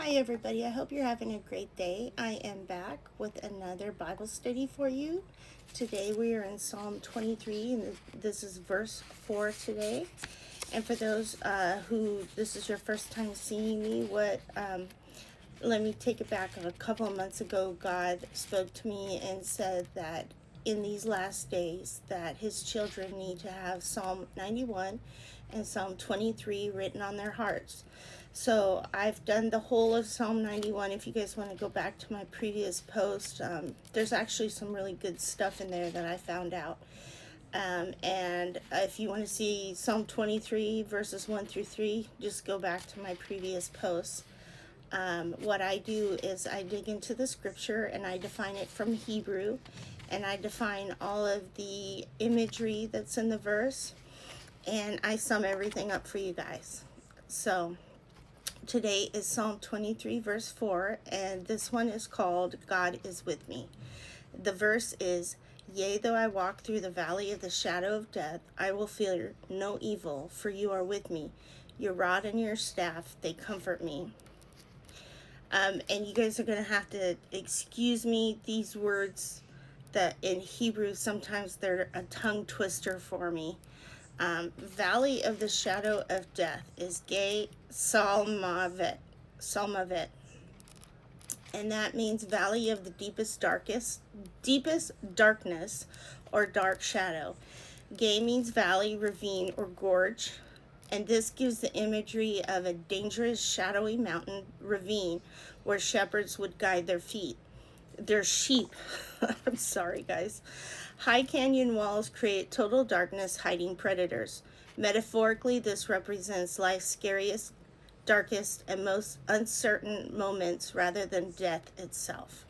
Hi, everybody. I hope you're having a great day. I am back with another Bible study for you. Today we are in Psalm 23, and this is verse 4 today. And for those who this is your first time seeing me, let me take it back. A couple of months ago, God spoke to me and said that in these last days that his children need to have Psalm 91 and Psalm 23 written on their hearts. So I've done the whole of Psalm 91. If you guys want to go back to my previous post, there's actually some really good stuff in there that I found out. And if you want to see Psalm 23 verses 1 through 3, just go back to my previous posts. What I do is I dig into the scripture and I define it from Hebrew, and I define all of the imagery that's in the verse, and I sum everything up for you guys. So today is Psalm 23 verse 4, and this one is called God is with me. The verse is, "Yea, though I walk through the valley of the shadow of death, I will fear no evil, for you are with me. Your rod and your staff, they comfort me." And you guys are going to have to excuse me, these words that in Hebrew, sometimes they're a tongue twister for me. Valley of the shadow of death is Gay Salmavet. And that means valley of the deepest darkness or dark shadow. Gay means valley, ravine, or gorge. And this gives the imagery of a dangerous, shadowy mountain ravine where shepherds would guide their sheep. I'm sorry, guys. High canyon walls create total darkness, hiding predators. Metaphorically, this represents life's scariest, darkest, and most uncertain moments rather than death itself.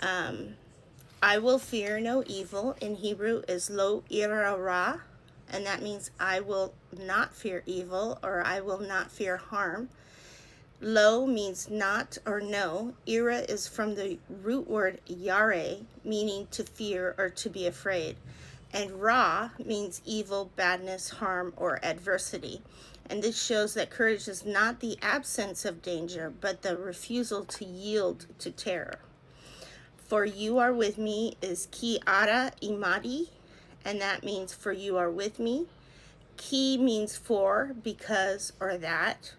I will fear no evil in Hebrew is lo ira ra, and that means I will not fear evil, or I will not fear harm. Lo means not or no. Ira is from the root word yare, meaning to fear or to be afraid. And ra means evil, badness, harm, or adversity. And this shows that courage is not the absence of danger, but the refusal to yield to terror. For you are with me is ki ara imadi, and that means for you are with me. Ki means for, because, or that.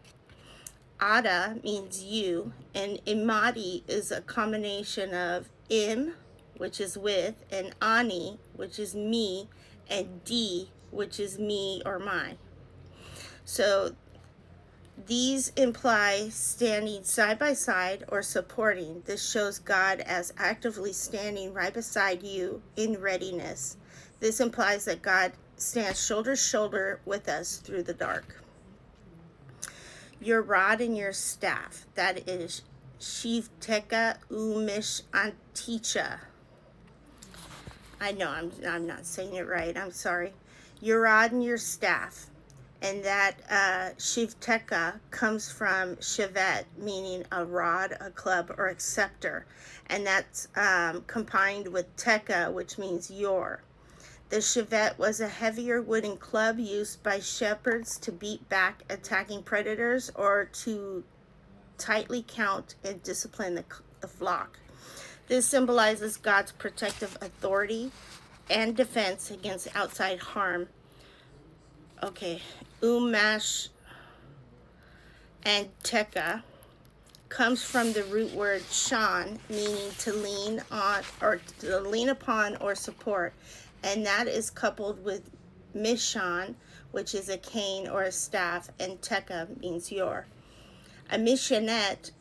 Ada means you, and imadi is a combination of im, which is with, and ani, which is me, and di, which is me or mine. So these imply standing side by side or supporting. This shows God as actively standing right beside you in readiness. This implies that God stands shoulder to shoulder with us through the dark. Your rod and your staff, that is Shivteka Umish Anticha. I know I'm not saying it right. I'm sorry. Your rod and your staff. And that Shivteka comes from Shivet, meaning a rod, a club, or a scepter. And that's combined with Teka, which means your. The Shivet was a heavier wooden club used by shepherds to beat back attacking predators or to tightly count and discipline the flock. This symbolizes God's protective authority and defense against outside harm. Okay, Umash and Teka comes from the root word shan, meaning to lean on or to lean upon or support, and that is coupled with mishan, which is a cane or a staff, and teka means your. A mishanet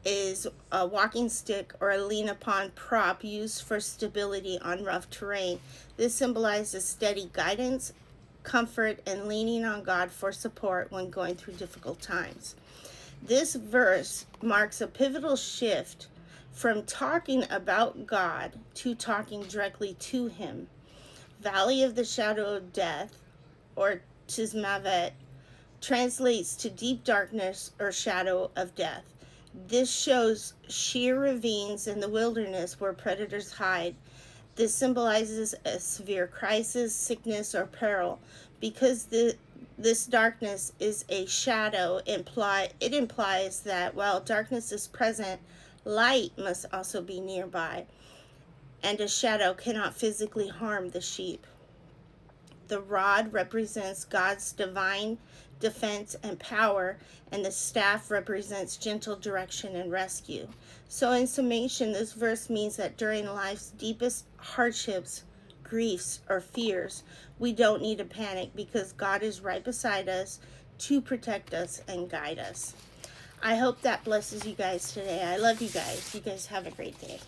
is a walking stick or a lean upon prop used for stability on rough terrain. This symbolizes steady guidance, comfort, and leaning on God for support when going through difficult times. This verse marks a pivotal shift from talking about God to talking directly to him. Valley of the shadow of death, or Tismavet, translates to deep darkness or shadow of death. This shows sheer ravines in the wilderness where predators hide. This symbolizes a severe crisis, sickness, or peril. Because this darkness is a shadow. It implies that while darkness is present, light must also be nearby, and a shadow cannot physically harm the sheep. The rod represents God's divine defense and power, and the staff represents gentle direction and rescue. So, in summation, this verse means that during life's deepest hardships, griefs, or fears, we don't need to panic because God is right beside us to protect us and guide us. I hope that blesses you guys today. I love you guys. You guys have a great day.